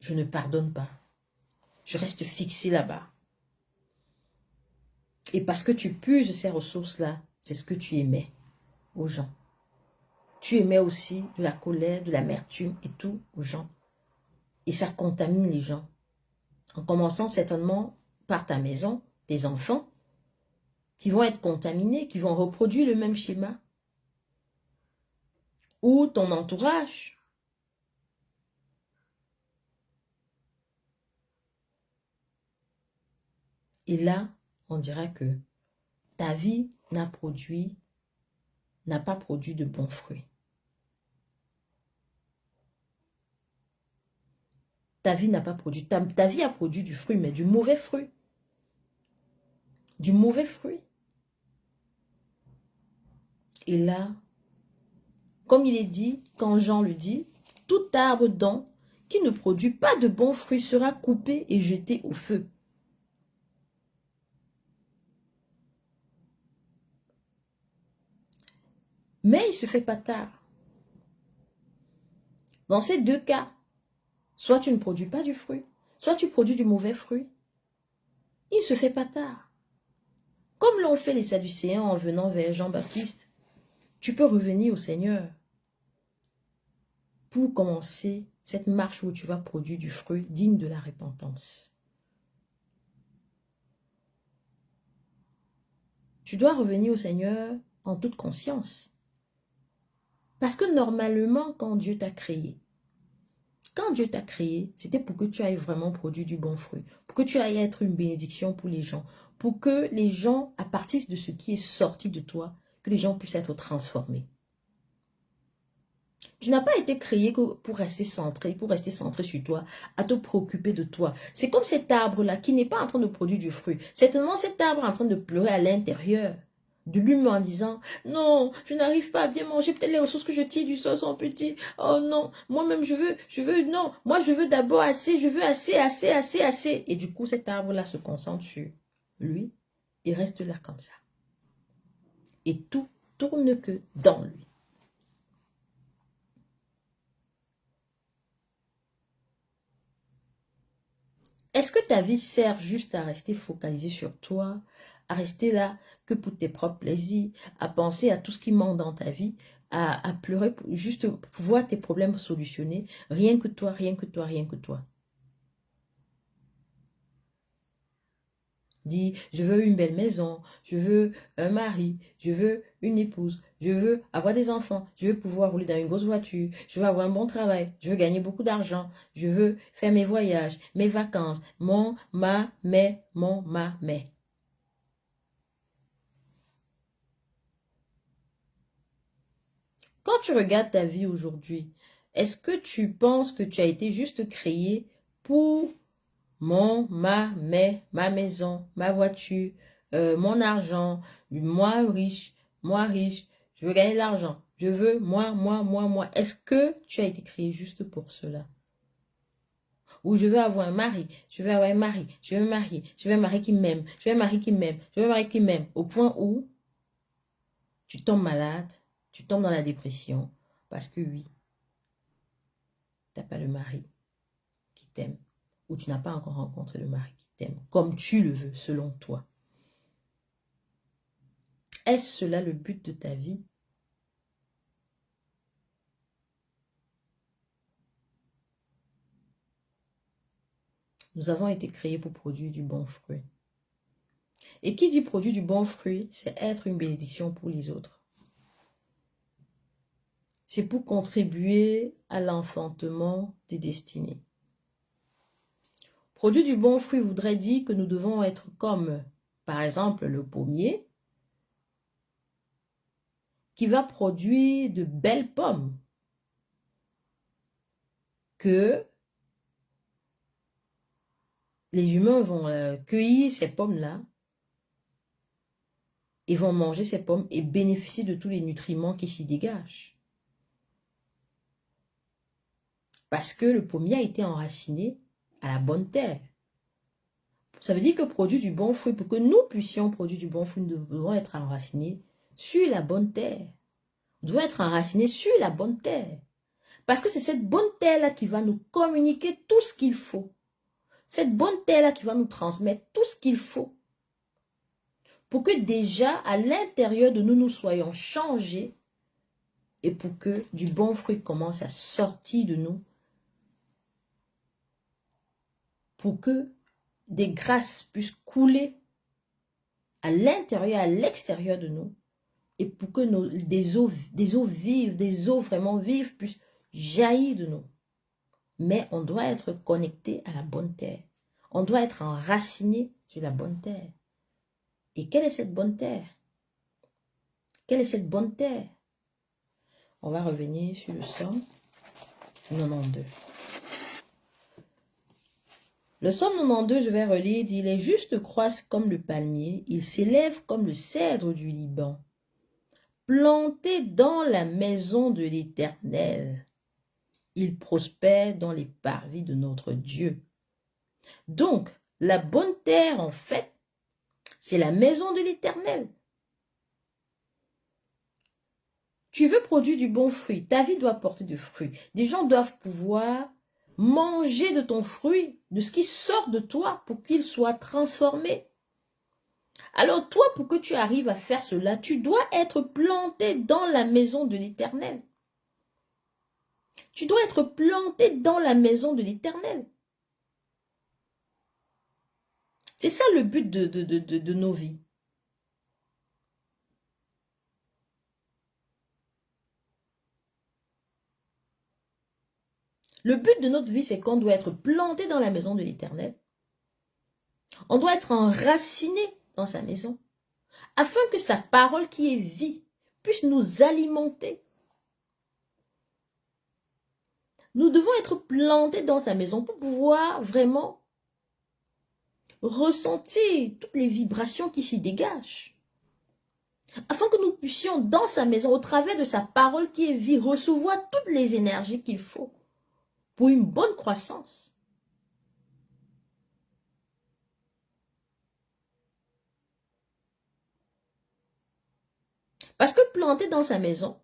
je ne pardonne pas, je reste fixé là-bas. Et parce que tu puises ces ressources-là, c'est ce que tu aimais aux gens. Tu aimais aussi de la colère, de l'amertume et tout aux gens. Et ça contamine les gens. En commençant certainement par ta maison, tes enfants, qui vont être contaminés, qui vont reproduire le même schéma. Ou ton entourage. Et là, on dira que ta vie n'a pas produit de bons fruits. Ta vie n'a pas produit, ta vie a produit du fruit, mais du mauvais fruit. Du mauvais fruit. Et là, comme il est dit, quand Jean le dit, tout arbre dont qui ne produit pas de bons fruits sera coupé et jeté au feu. Mais il ne se fait pas tard. Dans ces deux cas, soit tu ne produis pas du fruit, soit tu produis du mauvais fruit. Il ne se fait pas tard. Comme l'ont fait les Sadducéens en venant vers Jean-Baptiste, tu peux revenir au Seigneur pour commencer cette marche où tu vas produire du fruit digne de la repentance. Tu dois revenir au Seigneur en toute conscience. Parce que normalement, quand Dieu t'a créé, Quand Dieu t'a créé, c'était pour que tu ailles vraiment produire du bon fruit, pour que tu ailles être une bénédiction pour les gens, pour que les gens, à partir de ce qui est sorti de toi, que les gens puissent être transformés. Tu n'as pas été créé pour rester centré sur toi, à te préoccuper de toi. C'est comme cet arbre-là qui n'est pas en train de produire du fruit. Certainement, cet arbre est en train de pleurer à l'intérieur de lui-même en disant, non, je n'arrive pas à bien manger, peut-être les ressources que je tire du sol sont petites. Oh non, moi-même non, moi je veux d'abord assez, je veux assez, assez, assez, assez. Et du coup, cet arbre-là se concentre sur lui et reste là comme ça. Et tout tourne que dans lui. Est-ce que ta vie sert juste à rester focalisé sur toi, à rester là que pour tes propres plaisirs, à penser à tout ce qui manque dans ta vie, à pleurer pour juste voir tes problèmes solutionnés, rien que toi, rien que toi, rien que toi. Dis, je veux une belle maison, je veux un mari, je veux une épouse, je veux avoir des enfants, je veux pouvoir rouler dans une grosse voiture, je veux avoir un bon travail, je veux gagner beaucoup d'argent, je veux faire mes voyages, mes vacances, mais. Quand tu regardes ta vie aujourd'hui, est-ce que tu penses que tu as été juste créé pour ma maison, ma voiture, mon argent, moi riche, je veux gagner de l'argent, je veux moi. Est-ce que tu as été créé juste pour cela? Ou je veux avoir un mari, je veux avoir un mari, je veux me marier, je veux un mari qui m'aime, je veux un mari qui m'aime, je veux un mari qui m'aime, au point où tu tombes malade, tu tombes dans la dépression, parce que oui, tu n'as pas le mari qui t'aime, ou tu n'as pas encore rencontré le mari qui t'aime, comme tu le veux, selon toi. Est-ce cela le but de ta vie? Nous avons été créés pour produire du bon fruit. Et qui dit produire du bon fruit, c'est être une bénédiction pour les autres. C'est pour contribuer à l'enfantement des destinées. Produire du bon fruit voudrait dire que nous devons être comme, par exemple, le pommier, qui va produire de belles pommes, que les humains vont cueillir ces pommes-là et vont manger ces pommes et bénéficier de tous les nutriments qui s'y dégagent. Parce que le pommier a été enraciné à la bonne terre. Ça veut dire que produire du bon fruit, pour que nous puissions produire du bon fruit, nous devons être enracinés sur la bonne terre. Nous devons être enracinés sur la bonne terre. Parce que c'est cette bonne terre-là qui va nous communiquer tout ce qu'il faut. Cette bonne terre-là qui va nous transmettre tout ce qu'il faut. Pour que déjà, à l'intérieur de nous, nous soyons changés et pour que du bon fruit commence à sortir de nous. Pour que des grâces puissent couler à l'intérieur, à l'extérieur de nous. Et pour que des eaux vives, des eaux vraiment vives puissent jaillir de nous. Mais on doit être connecté à la bonne terre. On doit être enraciné sur la bonne terre. Et quelle est cette bonne terre? Quelle est cette bonne terre? On va revenir sur le Psaume 92. Le Psaume 92, je vais relire, dit « Les justes croissent comme le palmier, ils s'élèvent comme le cèdre du Liban. Plantés dans la maison de l'Éternel, ils prospèrent dans les parvis de notre Dieu. » Donc, la bonne terre, en fait, c'est la maison de l'Éternel. Tu veux produire du bon fruit, ta vie doit porter du fruit. Des gens doivent pouvoir manger de ton fruit, de ce qui sort de toi pour qu'il soit transformé. Alors toi, pour que tu arrives à faire cela, tu dois être planté dans la maison de l'Éternel. Tu dois être planté dans la maison de l'Éternel. C'est ça le but de nos vies. Le but de notre vie, c'est qu'on doit être planté dans la maison de l'Éternel. On doit être enraciné dans sa maison, afin que sa parole qui est vie puisse nous alimenter. Nous devons être plantés dans sa maison pour pouvoir vraiment ressentir toutes les vibrations qui s'y dégagent. Afin que nous puissions, dans sa maison, au travers de sa parole qui est vie, recevoir toutes les énergies qu'il faut pour une bonne croissance. Parce que planté dans sa maison,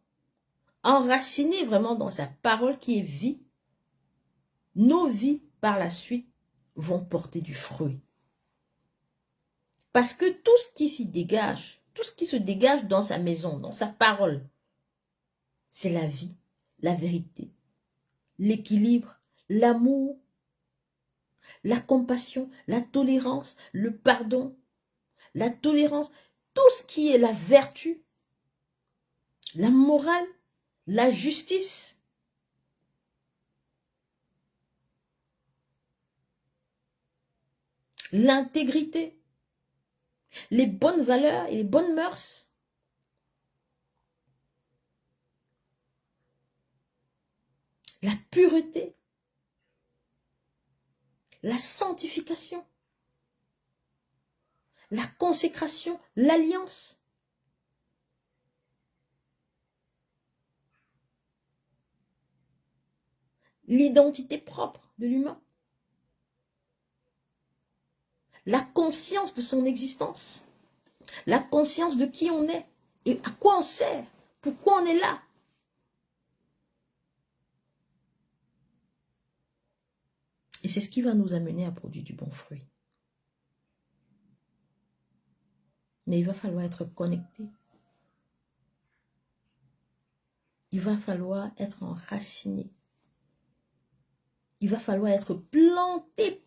enraciné vraiment dans sa parole qui est vie, nos vies par la suite vont porter du fruit. Parce que tout ce qui s'y dégage, tout ce qui se dégage dans sa maison, dans sa parole, c'est la vie, la vérité, l'équilibre, l'amour, la compassion, la tolérance, le pardon, la tolérance, tout ce qui est la vertu, la morale, la justice. L'intégrité, les bonnes valeurs et les bonnes mœurs. La pureté, la sanctification, la consécration, l'alliance. L'identité propre de l'humain. La conscience de son existence. La conscience de qui on est et à quoi on sert. Pourquoi on est là. Et c'est ce qui va nous amener à produire du bon fruit. Mais il va falloir être connecté. Il va falloir être enraciné. Il va falloir être planté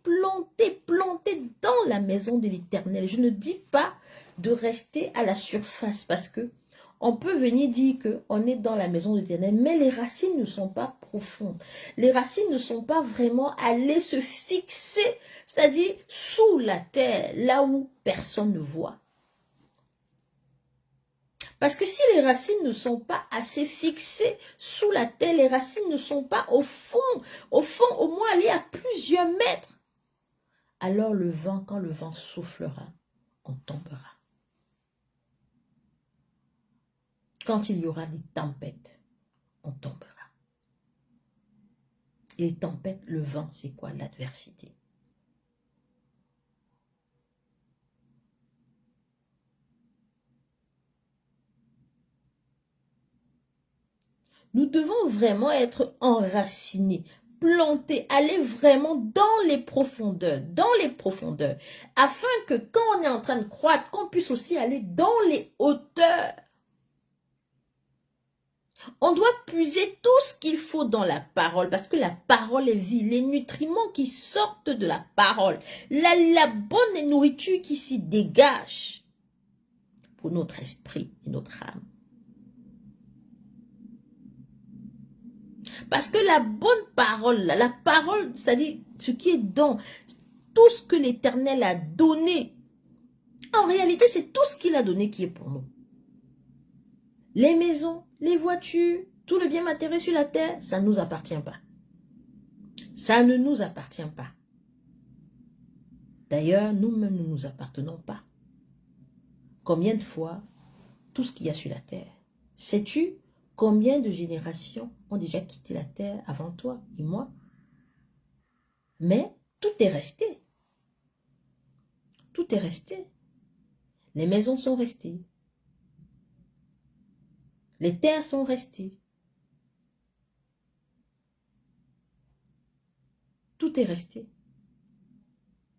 dans la maison de l'Éternel. Je ne dis pas de rester à la surface parce que on peut venir dire qu'on est dans la maison de l'Éternel, mais les racines ne sont pas profondes. Les racines ne sont pas vraiment allées se fixer, c'est-à-dire sous la terre, là où personne ne voit. Parce que si les racines ne sont pas assez fixées sous la terre, les racines ne sont pas au fond, au moins aller à plusieurs mètres, alors le vent, quand le vent soufflera, on tombera. Quand il y aura des tempêtes, on tombera. Et les tempêtes, le vent, c'est quoi? L'adversité. Nous devons vraiment être enracinés, plantés, aller vraiment dans les profondeurs, afin que quand on est en train de croître, qu'on puisse aussi aller dans les hauteurs. On doit puiser tout ce qu'il faut dans la parole, parce que la parole est vie, les nutriments qui sortent de la parole, la bonne nourriture qui s'y dégage pour notre esprit et notre âme. Parce que la bonne parole, la parole, c'est-à-dire ce qui est dans tout ce que l'Éternel a donné, en réalité, c'est tout ce qu'il a donné qui est pour nous. Les maisons, les voitures, tout le bien matériel sur la terre, ça ne nous appartient pas. Ça ne nous appartient pas. D'ailleurs, nous-mêmes, nous ne nous appartenons pas. Combien de fois, tout ce qu'il y a sur la terre, sais-tu combien de générations ont déjà quitté la terre avant toi et moi? Mais tout est resté. Tout est resté. Les maisons sont restées. Les terres sont restées. Tout est resté.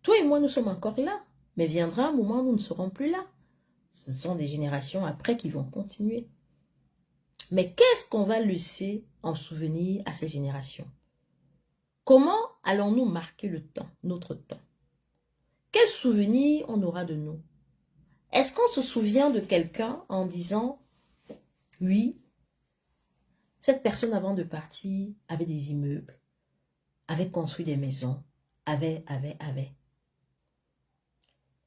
Toi et moi, nous sommes encore là. Mais viendra un moment où nous ne serons plus là. Ce sont des générations après qui vont continuer. Mais qu'est-ce qu'on va laisser en souvenir à ces générations? Comment allons-nous marquer le temps, notre temps? Quel souvenir on aura de nous? Est-ce qu'on se souvient de quelqu'un en disant, oui, cette personne avant de partir avait des immeubles, avaient construit des maisons, avaient.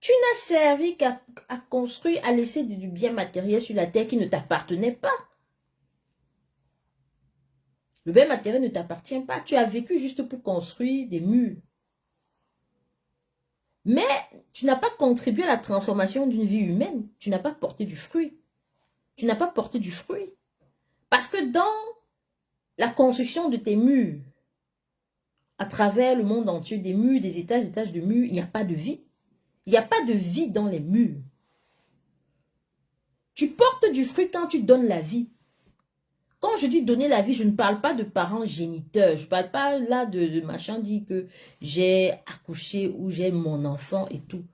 Tu n'as servi qu'à construire, à laisser du bien matériel sur la terre qui ne t'appartenait pas. Le bien matériel ne t'appartient pas. Tu as vécu juste pour construire des murs. Mais tu n'as pas contribué à la transformation d'une vie humaine. Tu n'as pas porté du fruit. Tu n'as pas porté du fruit. Parce que dans la construction de tes murs, à travers le monde entier, des murs, des étages de murs, il n'y a pas de vie. Il n'y a pas de vie dans les murs. Tu portes du fruit quand tu donnes la vie. Quand je dis donner la vie, je ne parle pas de parents géniteurs. Je ne parle pas là de machin dit que j'ai accouché ou j'ai mon enfant et tout.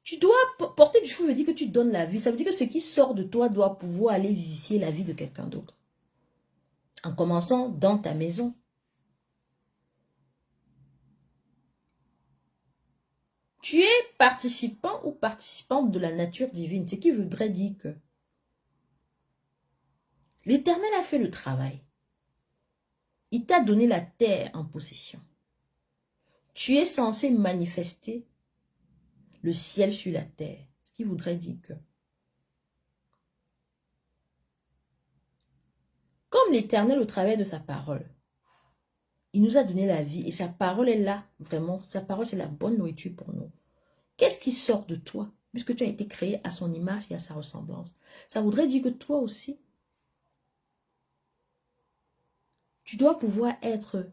Tu dois porter du fruit, veut dire que tu donnes la vie. Ça veut dire que ce qui sort de toi doit pouvoir aller vivifier la vie de quelqu'un d'autre. En commençant dans ta maison. Tu es participant ou participante de la nature divine. Ce qui voudrait dire que l'Éternel a fait le travail. Il t'a donné la terre en possession. Tu es censé manifester le ciel sur la terre. Ce qui voudrait dire que comme l'Éternel au travers de sa parole, il nous a donné la vie et sa parole est là, vraiment. Sa parole, c'est la bonne nourriture pour nous. Qu'est-ce qui sort de toi? Puisque tu as été créé à son image et à sa ressemblance. Ça voudrait dire que toi aussi, tu dois pouvoir être,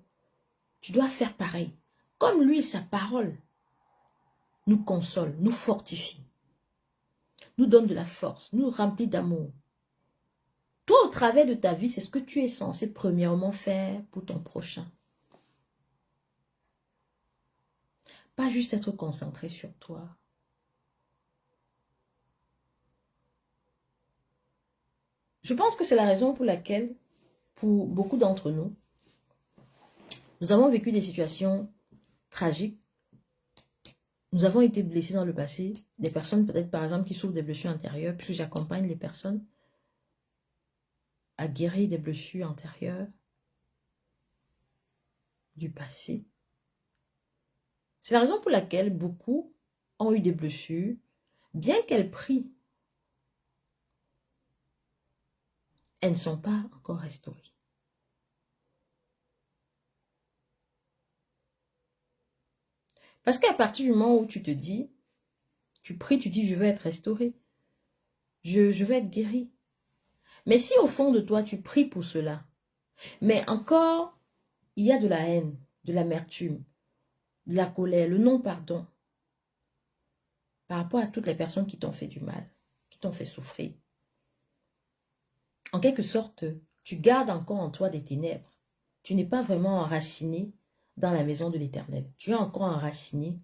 tu dois faire pareil. Comme lui, sa parole nous console, nous fortifie, nous donne de la force, nous remplit d'amour. Toi, au travers de ta vie, c'est ce que tu es censé premièrement faire pour ton prochain. Pas juste être concentré sur toi. Je pense que c'est la raison pour laquelle, pour beaucoup d'entre nous, nous avons vécu des situations tragiques. Nous avons été blessés dans le passé. Des personnes, peut-être par exemple, qui souffrent des blessures intérieures, puisque j'accompagne les personnes à guérir des blessures antérieures du passé. C'est la raison pour laquelle beaucoup ont eu des blessures, bien qu'elles prient. Elles ne sont pas encore restaurées. Parce qu'à partir du moment où tu te dis, tu pries, tu dis, je veux être restauré, je veux être guéri. Mais si au fond de toi, tu pries pour cela, mais encore, il y a de la haine, de l'amertume, de la colère, le non-pardon, par rapport à toutes les personnes qui t'ont fait du mal, qui t'ont fait souffrir. En quelque sorte, tu gardes encore en toi des ténèbres. Tu n'es pas vraiment enraciné dans la maison de l'Éternel. Tu es encore enraciné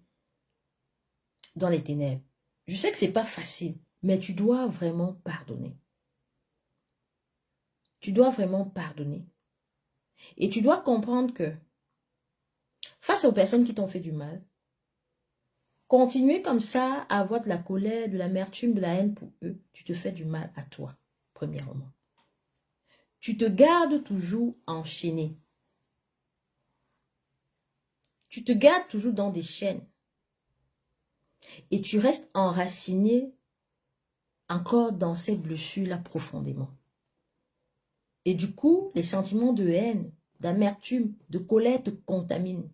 dans les ténèbres. Je sais que ce n'est pas facile, mais tu dois vraiment pardonner. Tu dois vraiment pardonner. Et tu dois comprendre que face aux personnes qui t'ont fait du mal, continuer comme ça à avoir de la colère, de l'amertume, de la haine pour eux, tu te fais du mal à toi, premièrement. Tu te gardes toujours enchaîné. Tu te gardes toujours dans des chaînes. Et tu restes enraciné encore dans ces blessures-là profondément. Et du coup, les sentiments de haine, d'amertume, de colère te contaminent.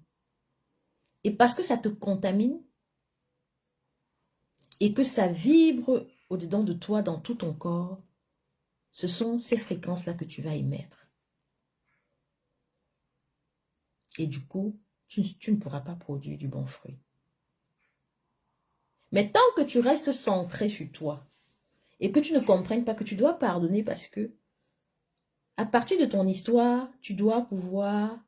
Et parce que ça te contamine et que ça vibre au-dedans de toi, dans tout ton corps, ce sont ces fréquences-là que tu vas émettre. Et du coup, tu ne pourras pas produire du bon fruit. Mais tant que tu restes centré sur toi et que tu ne comprennes pas que tu dois pardonner parce que à partir de ton histoire, tu dois pouvoir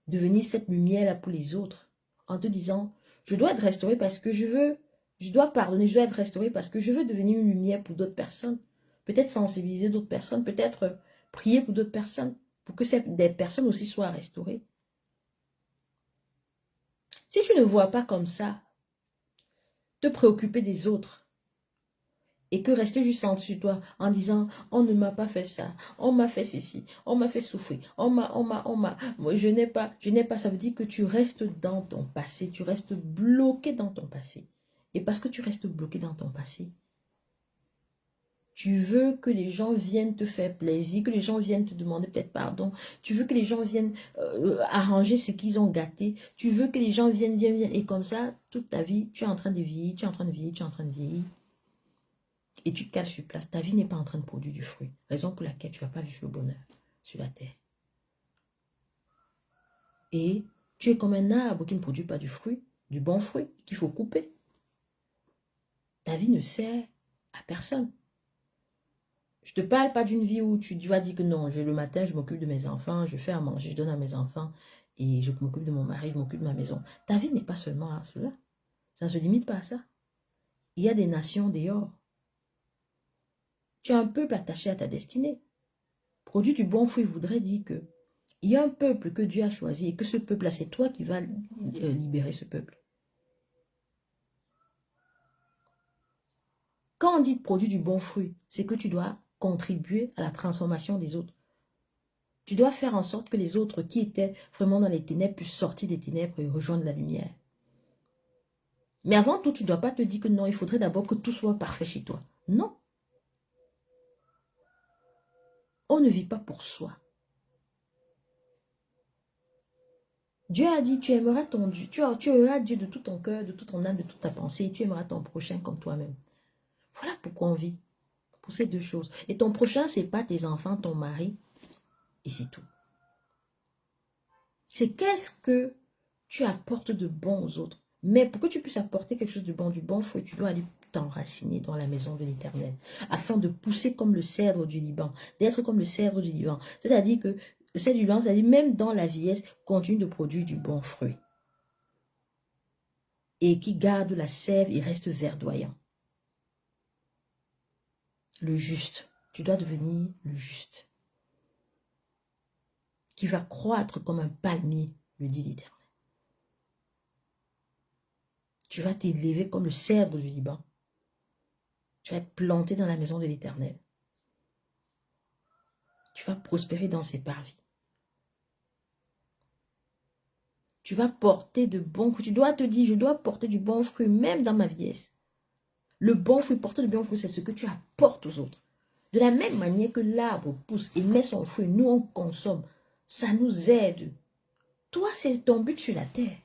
devenir cette lumière-là pour les autres en te disant, je dois être restauré parce que je dois pardonner, je dois être restauré parce que je veux devenir une lumière pour d'autres personnes. Peut-être sensibiliser d'autres personnes, peut-être prier pour d'autres personnes, pour que des personnes aussi soient restaurées. Si tu ne vois pas comme ça, te préoccuper des autres Et que rester juste centré sur toi en disant, on ne m'a pas fait ça, on m'a fait ceci, on m'a fait souffrir, moi, je n'ai pas, ça veut dire que tu restes dans ton passé, tu restes bloqué dans ton passé. Et parce que tu restes bloqué dans ton passé, tu veux que les gens viennent te faire plaisir, que les gens viennent te demander peut-être pardon. Tu veux que les gens viennent arranger ce qu'ils ont gâté. Tu veux que les gens viennent. Et comme ça, toute ta vie, tu es en train de vieillir, tu es en train de vieillir, tu es en train de vieillir. Et tu te cales sur place. Ta vie n'est pas en train de produire du fruit. Raison pour laquelle tu ne vas pas vivre le bonheur sur la terre. Et tu es comme un arbre qui ne produit pas du fruit, du bon fruit, qu'il faut couper. Ta vie ne sert à personne. Je ne te parle pas d'une vie où tu vas dire que non, le matin, je m'occupe de mes enfants, je fais à manger, je donne à mes enfants et je m'occupe de mon mari, je m'occupe de ma maison. Ta vie n'est pas seulement à cela. Ça ne se limite pas à ça. Il y a des nations dehors. Tu as un peuple attaché à ta destinée. Produire du bon fruit voudrait dire que il y a un peuple que Dieu a choisi et que ce peuple-là, c'est toi qui vas libérer ce peuple. Quand on dit produire du bon fruit, c'est que tu dois contribuer à la transformation des autres. Tu dois faire en sorte que les autres qui étaient vraiment dans les ténèbres puissent sortir des ténèbres et rejoindre la lumière. Mais avant tout, tu ne dois pas te dire que non, il faudrait d'abord que tout soit parfait chez toi. Non. On ne vit pas pour soi. Dieu a dit, tu aimeras ton Dieu, tu aimeras Dieu de tout ton cœur, de toute ton âme, de toute ta pensée, et tu aimeras ton prochain comme toi-même. Voilà pourquoi on vit. Pour ces deux choses. Et ton prochain, ce n'est pas tes enfants, ton mari, et c'est tout. C'est qu'est-ce que tu apportes de bon aux autres. Mais pour que tu puisses apporter quelque chose de bon, du bon fruit, tu dois aller t'enraciner dans la maison de l'Éternel, afin de pousser comme le cèdre du Liban, d'être comme le cèdre du Liban. C'est-à-dire que le cèdre du Liban, c'est-à-dire même dans la vieillesse, continue de produire du bon fruit. Et qui garde la sève et reste verdoyant. Le juste. Tu dois devenir le juste. Qui va croître comme un palmier, le dit l'Éternel. Tu vas t'élever comme le cèdre du Liban. Tu vas être planté dans la maison de l'Éternel. Tu vas prospérer dans ses parvis. Tu vas porter de bons fruits. Tu dois te dire, je dois porter du bon fruit même dans ma vieillesse. Le bon fruit, porter de bons fruits, c'est ce que tu apportes aux autres. De la même manière que l'arbre pousse et met son fruit, nous on consomme. Ça nous aide. Toi, c'est ton but sur la terre.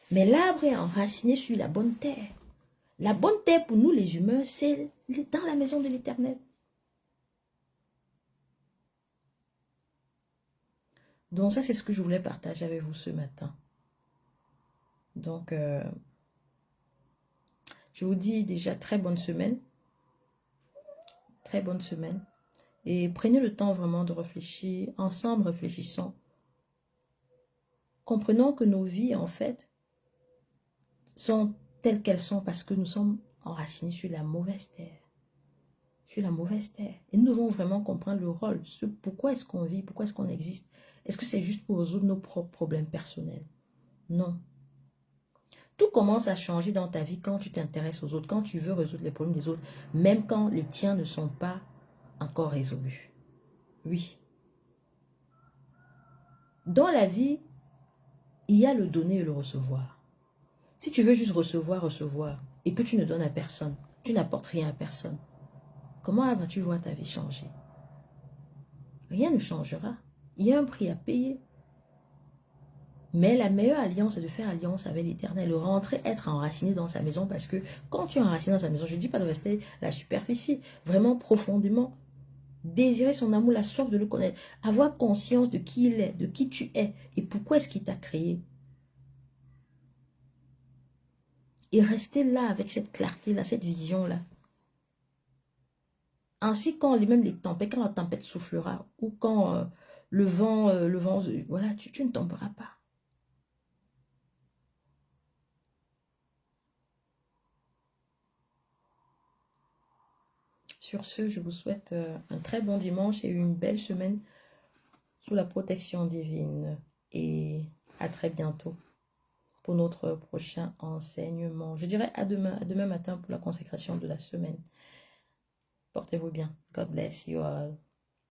Mais l'arbre est enraciné sur la bonne terre. La bonne terre pour nous les humains, c'est dans la maison de l'Éternel. Donc ça, c'est ce que je voulais partager avec vous ce matin. Donc, je vous dis déjà très bonne semaine. Très bonne semaine. Et prenez le temps vraiment de réfléchir. Ensemble, réfléchissons. Comprenons que nos vies, en fait, sont telles qu'elles sont parce que nous sommes enracinés sur la mauvaise terre. Sur la mauvaise terre. Et nous devons vraiment comprendre le rôle. Pourquoi est-ce qu'on vit? Pourquoi est-ce qu'on existe? Est-ce que c'est juste pour résoudre nos propres problèmes personnels? Non. Tout commence à changer dans ta vie quand tu t'intéresses aux autres, quand tu veux résoudre les problèmes des autres, même quand les tiens ne sont pas encore résolus. Oui. Dans la vie, il y a le donner et le recevoir. Si tu veux juste recevoir, et que tu ne donnes à personne, tu n'apportes rien à personne, comment vas-tu voir ta vie changer? Rien ne changera. Il y a un prix à payer. Mais la meilleure alliance, c'est de faire alliance avec l'Éternel, de rentrer, être enraciné dans sa maison, parce que quand tu es enraciné dans sa maison, je ne dis pas de rester à la superficie, vraiment profondément, désirer son amour, la soif de le connaître, avoir conscience de qui il est, de qui tu es, et pourquoi est-ce qu'il t'a créé. Et rester là avec cette clarté-là, cette vision-là. Ainsi, quand même les tempêtes, quand la tempête soufflera, ou quand le vent, voilà, tu ne tomberas pas. Sur ce, je vous souhaite un très bon dimanche et une belle semaine sous la protection divine. Et à très bientôt. pour notre prochain enseignement. Je dirais à demain matin pour la consécration de la semaine. Portez-vous bien. God bless you all.